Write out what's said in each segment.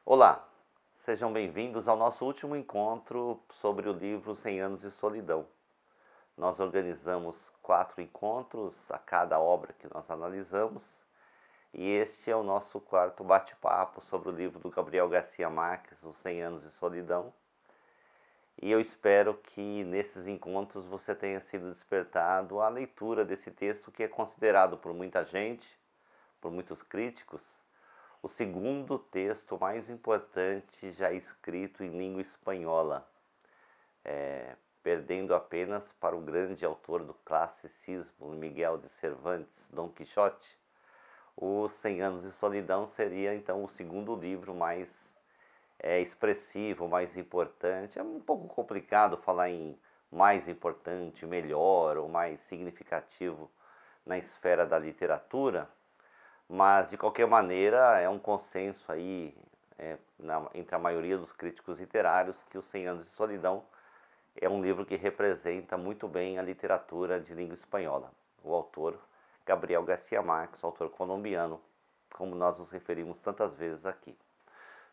Olá, sejam bem-vindos ao nosso último encontro sobre o livro 100 anos de solidão. Nós organizamos 4 encontros a cada obra que nós analisamos e este é o nosso quarto bate-papo sobre o livro do Gabriel Garcia Marques, Os 100 anos de solidão. E eu espero que nesses encontros você tenha sido despertado à leitura desse texto que é considerado por muita gente, por muitos críticos, o segundo texto mais importante já escrito em língua espanhola, perdendo apenas para o grande autor do classicismo, Miguel de Cervantes, Dom Quixote. Os 100 anos de solidão seria então o segundo livro mais expressivo, mais importante. É um pouco complicado falar em mais importante, melhor ou mais significativo na esfera da literatura, mas de qualquer maneira é um consenso aí entre a maioria dos críticos literários que Os 100 anos de solidão é um livro que representa muito bem a literatura de língua espanhola. O autor Gabriel Garcia Marques, autor colombiano, como nós nos referimos tantas vezes aqui.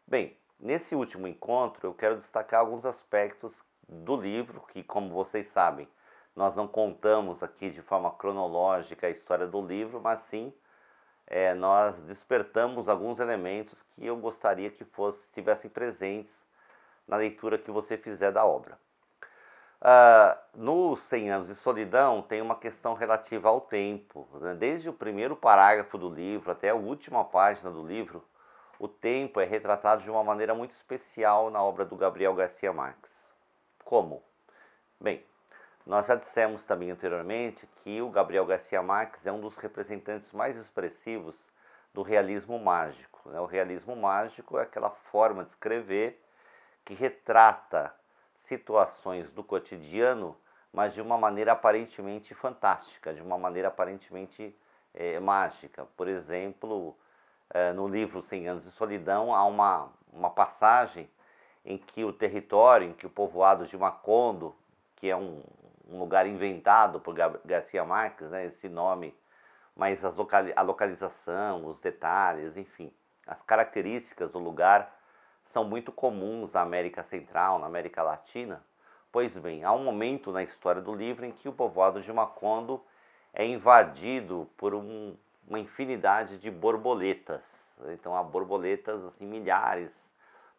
Bem, nesse último encontro eu quero destacar alguns aspectos do livro que, como vocês sabem, nós não contamos aqui de forma cronológica a história do livro, mas sim nós despertamos alguns elementos que eu gostaria que estivessem presentes na leitura que você fizer da obra. Nos 100 anos de solidão tem uma questão relativa ao tempo, né? Desde o primeiro parágrafo do livro até a última página do livro, o tempo é retratado de uma maneira muito especial na obra do Gabriel Garcia Marques. Como? Bem, nós já dissemos também anteriormente que o Gabriel Garcia Marques é um dos representantes mais expressivos do realismo mágico, né? O realismo mágico é aquela forma de escrever que retrata situações do cotidiano, mas de uma maneira aparentemente fantástica, de uma maneira aparentemente mágica. Por exemplo, no livro 100 anos de solidão há uma passagem em que o território, em que o povoado de Macondo, que é um lugar inventado por Garcia Marques, né, esse nome, mas a localização, os detalhes, enfim, as características do lugar são muito comuns na América Central, na América Latina. Pois bem, há um momento na história do livro em que o povoado de Macondo é invadido por uma infinidade de borboletas. Então há borboletas, assim, milhares,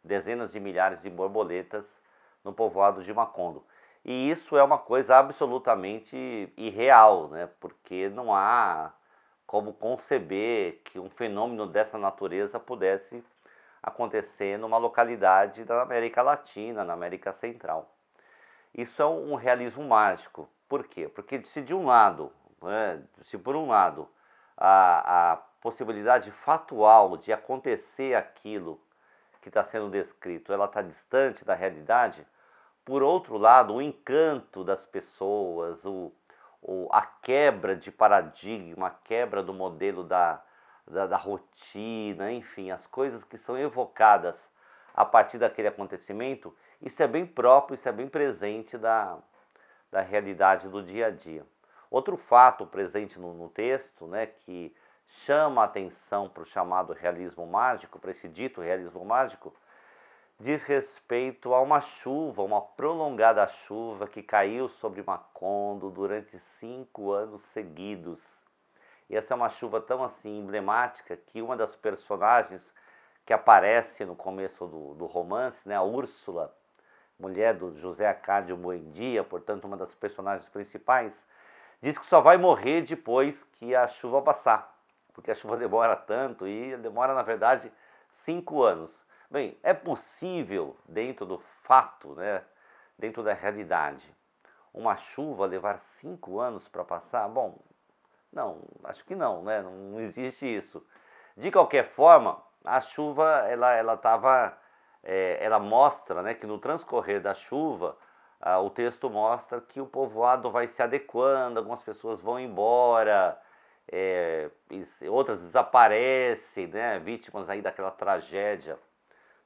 dezenas de milhares de borboletas no povoado de Macondo. E isso é uma coisa absolutamente irreal, né? Porque não há como conceber que um fenômeno dessa natureza pudesse acontecer numa localidade da América Latina, na América Central. Isso é um realismo mágico. Por quê? Porque se de um lado, né, se por um lado a possibilidade fatual de acontecer aquilo que está sendo descrito, ela está distante da realidade, por outro lado, o encanto das pessoas, a quebra de paradigma, a quebra do modelo da rotina, enfim, as coisas que são evocadas a partir daquele acontecimento, isso é bem próprio, isso é bem presente da realidade do dia a dia. Outro fato presente no texto, né, que chama a atenção para o chamado realismo mágico, para esse dito realismo mágico, diz respeito a uma chuva, uma prolongada chuva que caiu sobre Macondo durante 5 anos seguidos. E essa é uma chuva tão assim emblemática que uma das personagens que aparece no começo do romance, né, a Úrsula, mulher do José Arcádio Buendia, portanto uma das personagens principais, diz que só vai morrer depois que a chuva passar, porque a chuva demora tanto e demora, na verdade, 5 anos. Bem, é possível, dentro do fato, né, dentro da realidade, uma chuva levar 5 anos para passar? Bom, não, acho que não, né? Não existe isso. De qualquer forma, a chuva, ela mostra, né, que no transcorrer da chuva, o texto mostra que o povoado vai se adequando, algumas pessoas vão embora, outras desaparecem, né, vítimas aí daquela tragédia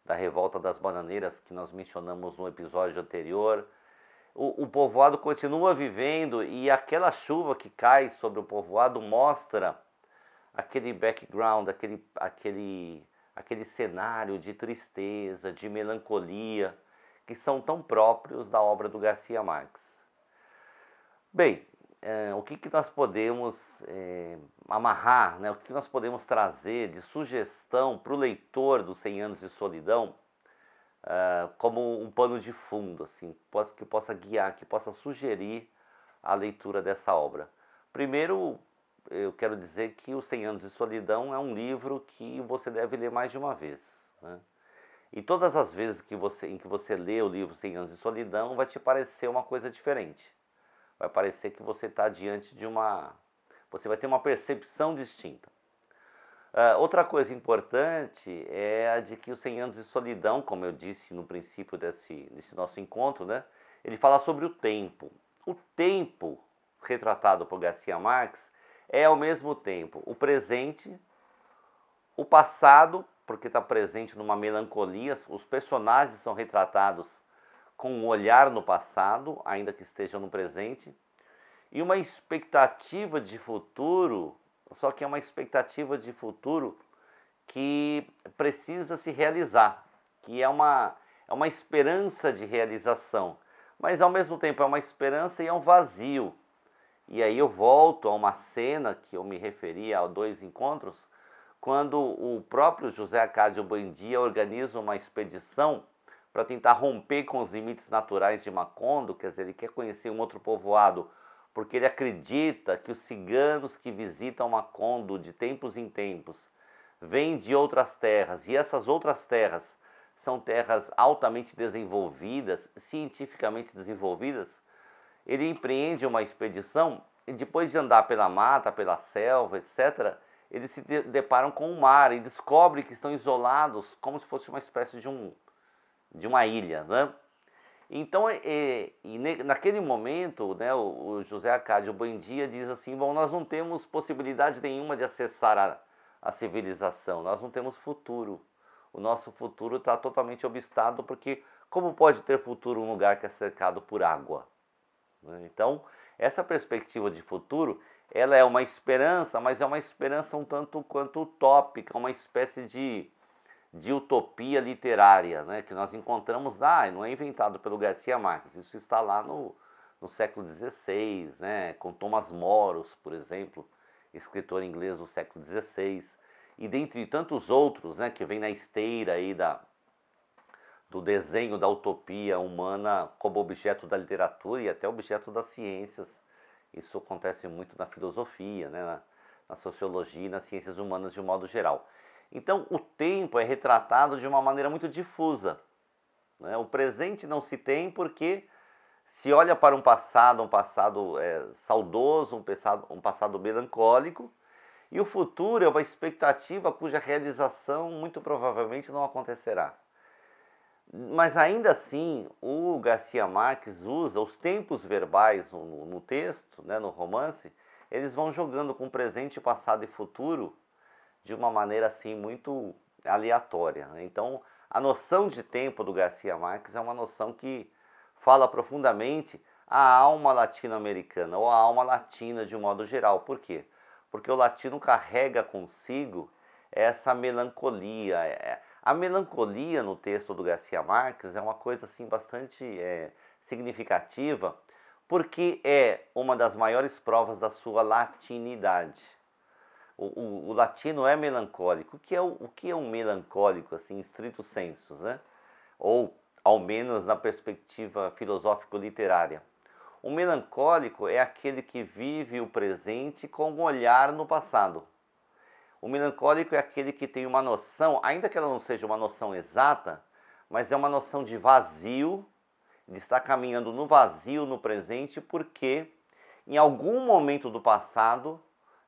da revolta das bananeiras que nós mencionamos no episódio anterior. O povoado continua vivendo e aquela chuva que cai sobre o povoado mostra aquele background, aquele cenário de tristeza, de melancolia, que são tão próprios da obra do Garcia Marques. Bem, o que nós podemos amarrar, né? O que nós podemos trazer de sugestão para o leitor dos 100 Anos de Solidão, como um pano de fundo, assim, que possa guiar, que possa sugerir a leitura dessa obra. Primeiro, eu quero dizer que Os 100 Anos de Solidão é um livro que você deve ler mais de uma vez, né? E todas as vezes em que você lê o livro 100 Anos de Solidão, vai te parecer uma coisa diferente. Vai parecer que você está diante de você vai ter uma percepção distinta. Outra coisa importante é a de que Os 100 Anos de Solidão, como eu disse no princípio desse nosso encontro, né? Ele fala sobre o tempo. O tempo retratado por Garcia Marques é ao mesmo tempo o presente, o passado, porque está presente numa melancolia, os personagens são retratados com um olhar no passado, ainda que estejam no presente, e uma expectativa de futuro, só que é uma expectativa de futuro que precisa se realizar, que é uma esperança de realização, mas ao mesmo tempo é uma esperança e é um vazio. E aí eu volto a uma cena que eu me referi a 2 encontros, quando o próprio José Arcádio Buendia organiza uma expedição para tentar romper com os limites naturais de Macondo, quer dizer, ele quer conhecer um outro povoado, porque ele acredita que os ciganos que visitam Macondo de tempos em tempos vêm de outras terras, e essas outras terras são terras altamente desenvolvidas, cientificamente desenvolvidas. Ele empreende uma expedição e depois de andar pela mata, pela selva, etc., eles se deparam com o mar e descobrem que estão isolados como se fosse uma espécie de uma ilha, né? Então, naquele momento, né, o José Arcádio Buendia diz assim: bom, nós não temos possibilidade nenhuma de acessar a civilização, nós não temos futuro. O nosso futuro está totalmente obstado, porque como pode ter futuro um lugar que é cercado por água? Então, essa perspectiva de futuro, ela é uma esperança, mas é uma esperança um tanto quanto utópica, uma espécie de utopia literária, né, que nós encontramos lá, e não é inventado pelo Garcia Marques, isso está lá no século XVI, né, com Thomas Moros, por exemplo, escritor inglês do século XVI, e dentre tantos outros, né, que vem na esteira aí do desenho da utopia humana como objeto da literatura e até objeto das ciências. Isso acontece muito na filosofia, né, na sociologia e nas ciências humanas de um modo geral. Então, o tempo é retratado de uma maneira muito difusa, né? O presente não se tem porque se olha para um passado saudoso, um passado melancólico, e o futuro é uma expectativa cuja realização muito provavelmente não acontecerá. Mas ainda assim, o Garcia Marques usa os tempos verbais no texto, né, no romance, eles vão jogando com presente, passado e futuro de uma maneira assim muito aleatória. Então, a noção de tempo do Garcia Marques é uma noção que fala profundamente a alma latino-americana, ou a alma latina de um modo geral. Por quê? Porque o latino carrega consigo essa melancolia. A melancolia no texto do Garcia Marques é uma coisa assim bastante significativa, porque é uma das maiores provas da sua latinidade. O latino é melancólico. O que é um melancólico, assim, em estrito sensu, né? Ou, ao menos, na perspectiva filosófico-literária. O melancólico é aquele que vive o presente com um olhar no passado. O melancólico é aquele que tem uma noção, ainda que ela não seja uma noção exata, mas é uma noção de vazio, de estar caminhando no vazio no presente, porque em algum momento do passado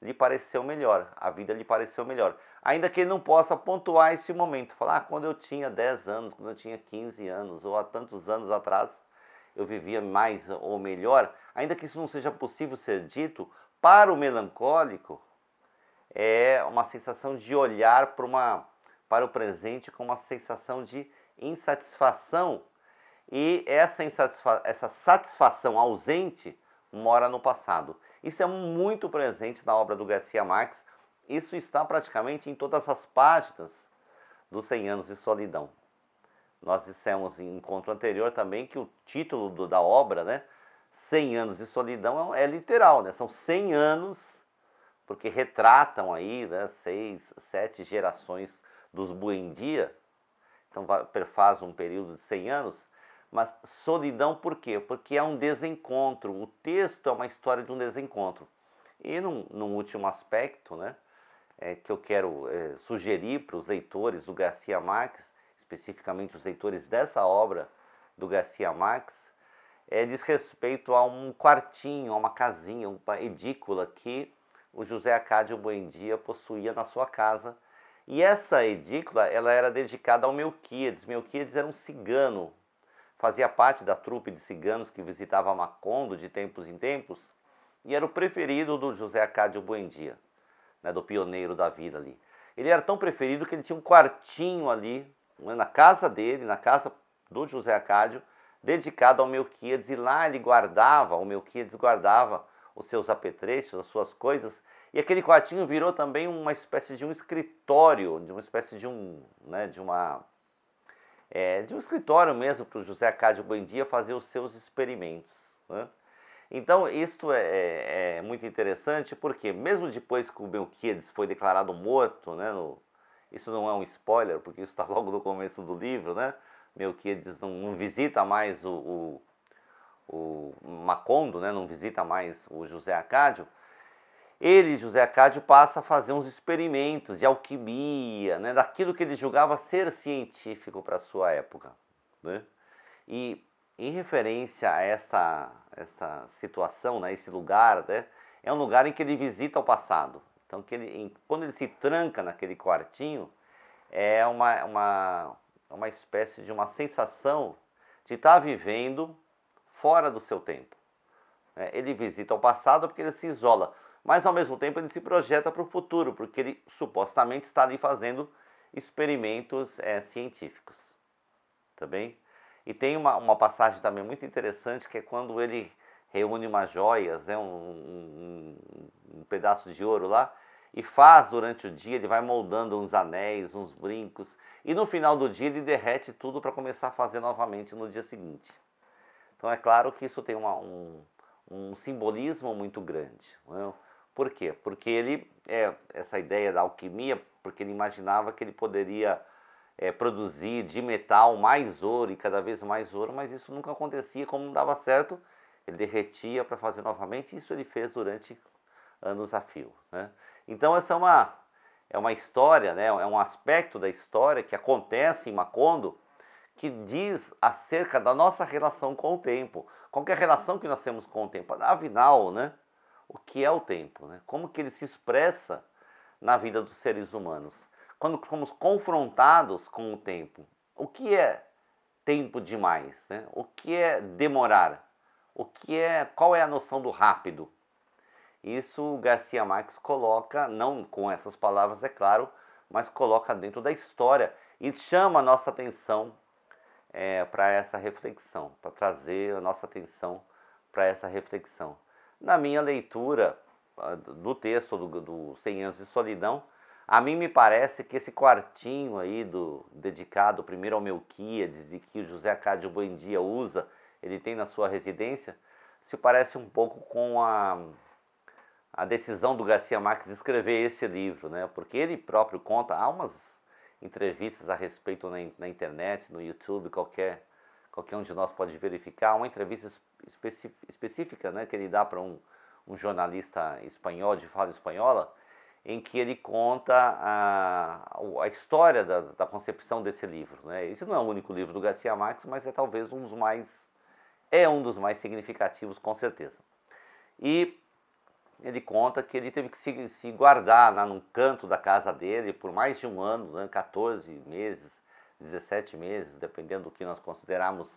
lhe pareceu melhor, a vida lhe pareceu melhor. Ainda que ele não possa pontuar esse momento, falar, quando eu tinha 10 anos, quando eu tinha 15 anos, ou há tantos anos atrás, eu vivia mais ou melhor. Ainda que isso não seja possível ser dito, para o melancólico, é uma sensação de olhar para o presente com uma sensação de insatisfação. E essa satisfação ausente mora no passado. Isso é muito presente na obra do Garcia Marques. Isso está praticamente em todas as páginas dos 100 anos de solidão. Nós dissemos em encontro anterior também que o título da obra, né, 100 anos de solidão, é literal, né? São 100 anos, porque retratam aí, né, 6, 7 gerações dos Buendia, então faz um período de 100 anos, mas solidão por quê? Porque é um desencontro, o texto é uma história de um desencontro. E num último aspecto, né, que eu quero sugerir para os leitores do Garcia Marques, especificamente os leitores dessa obra do Garcia Marques, diz respeito a um quartinho, a uma casinha, uma edícula que o José Arcádio Buendia possuía na sua casa. E essa edícula, ela era dedicada ao Melquíades. Melquíades era um cigano, fazia parte da trupe de ciganos que visitava Macondo de tempos em tempos, e era o preferido do José Arcádio Buendia, né, do pioneiro da vida ali. Ele era tão preferido que ele tinha um quartinho ali, né, na casa dele, na casa do José Arcádio, dedicado ao Melquíades, e lá o Melquíades guardava os seus apetrechos, as suas coisas, e aquele quartinho virou também uma espécie de um escritório, de uma espécie de um, né, de um escritório mesmo para o José Arcádio Buendia fazer os seus experimentos, né? Então, isto é muito interessante, porque mesmo depois que o Melquíades foi declarado morto, né, isso não é um spoiler, porque isso está logo no começo do livro, né? Melquíades não visita mais o Macondo, né, não visita mais o José Arcádio. Ele, José Arcádio, passa a fazer uns experimentos de alquimia, né, daquilo que ele julgava ser científico para a sua época, né? E em referência a esta situação, né, esse lugar, né, é um lugar em que ele visita o passado. Então, quando ele se tranca naquele quartinho, é uma espécie de uma sensação de estar vivendo fora do seu tempo. Ele visita o passado porque ele se isola, mas ao mesmo tempo ele se projeta para o futuro, porque ele supostamente está ali fazendo experimentos científicos. Tá bem? E tem uma passagem também muito interessante, que é quando ele reúne umas joias, né, um pedaço de ouro lá, e faz durante o dia, ele vai moldando uns anéis, uns brincos, e no final do dia ele derrete tudo para começar a fazer novamente no dia seguinte. Então é claro que isso tem um simbolismo muito grande, não é? Por quê? Porque ele, essa ideia da alquimia, porque ele imaginava que ele poderia produzir de metal mais ouro e cada vez mais ouro, mas isso nunca acontecia, como não dava certo, ele derretia para fazer novamente, e isso ele fez durante anos a fio, né? Então essa é uma história, né, é um aspecto da história que acontece em Macondo, que diz acerca da nossa relação com o tempo. Qual que é a relação que nós temos com o tempo? Afinal, né, o que é o tempo, né? Como que ele se expressa na vida dos seres humanos? Quando somos confrontados com o tempo, o que é tempo demais, né? O que é demorar? Qual é a noção do rápido? Isso o Garcia Marques coloca, não com essas palavras, é claro, mas coloca dentro da história e chama a nossa atenção para essa reflexão, para trazer a nossa atenção para essa reflexão. Na minha leitura do texto do 100 anos de solidão, a mim me parece que esse quartinho aí dedicado primeiro ao Melquíades e que o José Arcádio Buendia usa, ele tem na sua residência, se parece um pouco com a decisão do Garcia Marques de escrever esse livro, né? Porque ele próprio conta, há umas entrevistas a respeito na internet, no YouTube, qualquer um de nós pode verificar, uma entrevista específica, né, que ele dá para um jornalista espanhol, de fala espanhola, em que ele conta a história da concepção desse livro, né? Esse não é o único livro do Garcia Marques, mas é talvez um dos mais significativos, com certeza. E ele conta que ele teve que se guardar lá num canto da casa dele por mais de um ano, né, 14 meses, 17 meses, dependendo do que nós considerarmos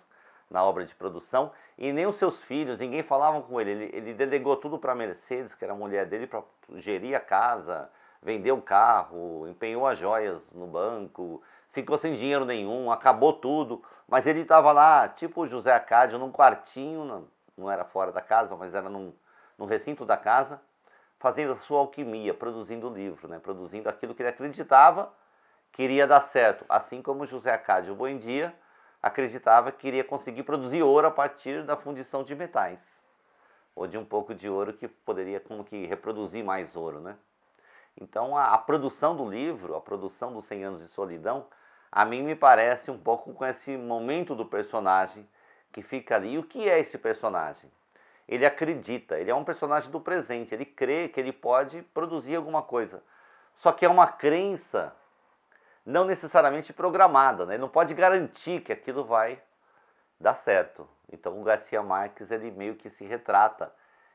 na obra de produção, e nem os seus filhos, ninguém falava com ele. Ele delegou tudo para a Mercedes, que era a mulher dele, para gerir a casa, vendeu o carro, empenhou as joias no banco, ficou sem dinheiro nenhum, acabou tudo, mas ele estava lá, tipo o José Arcádio, num quartinho, não era fora da casa, mas era no recinto da casa, fazendo a sua alquimia, produzindo o livro, né? Produzindo aquilo que ele acreditava queria dar certo, assim como José Arcádio Buendia acreditava que iria conseguir produzir ouro a partir da fundição de metais, ou de um pouco de ouro que poderia como que reproduzir mais ouro, né? Então a produção do livro, a produção dos 100 anos de solidão, a mim me parece um pouco com esse momento do personagem que fica ali. E o que é esse personagem? Ele acredita, ele é um personagem do presente, ele crê que ele pode produzir alguma coisa. Só que é uma crença não necessariamente programada, né? Ele não pode garantir que aquilo vai dar certo. Então o Garcia Marques, ele meio que se retrata.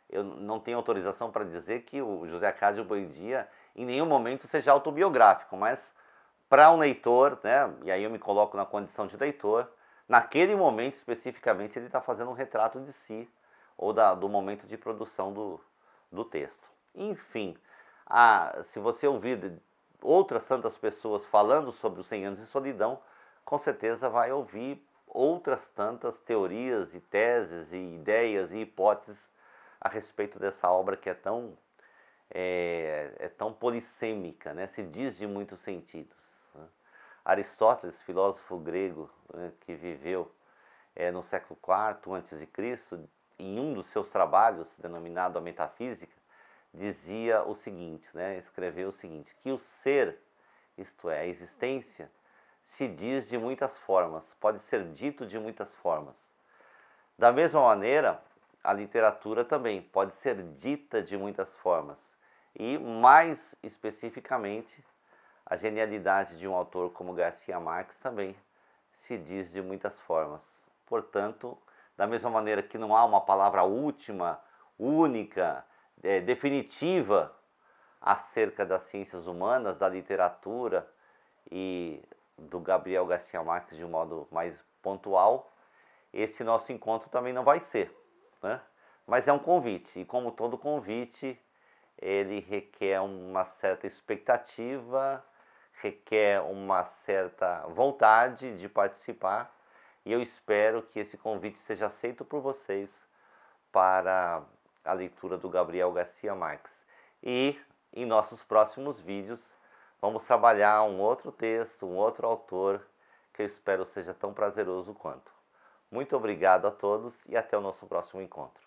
Eu não tenho autorização para dizer que o José Arcádio Buendia em nenhum momento seja autobiográfico, mas para um leitor, né, e aí eu me coloco na condição de leitor, naquele momento especificamente ele está fazendo um retrato de si, ou do momento de produção do texto. Enfim, se você ouvir outras tantas pessoas falando sobre os 100 anos de solidão, com certeza vai ouvir outras tantas teorias e teses e ideias e hipóteses a respeito dessa obra que é tão polissêmica, né? Se diz de muitos sentidos. Né? Aristóteles, filósofo grego, né, que viveu no século IV a.C., em um dos seus trabalhos, denominado A Metafísica, dizia o seguinte, né? Escreveu o seguinte, que o ser, isto é, a existência, se diz de muitas formas, pode ser dito de muitas formas. Da mesma maneira, a literatura também pode ser dita de muitas formas. E, mais especificamente, a genialidade de um autor como Garcia Marques também se diz de muitas formas. Portanto, da mesma maneira que não há uma palavra última, única, definitiva acerca das ciências humanas, da literatura e do Gabriel Garcia Marques de um modo mais pontual, esse nosso encontro também não vai ser, né? Mas é um convite, e como todo convite, ele requer uma certa expectativa, requer uma certa vontade de participar, e eu espero que esse convite seja aceito por vocês para a leitura do Gabriel Garcia Marques. E em nossos próximos vídeos vamos trabalhar um outro texto, um outro autor, que eu espero seja tão prazeroso quanto. Muito obrigado a todos e até o nosso próximo encontro.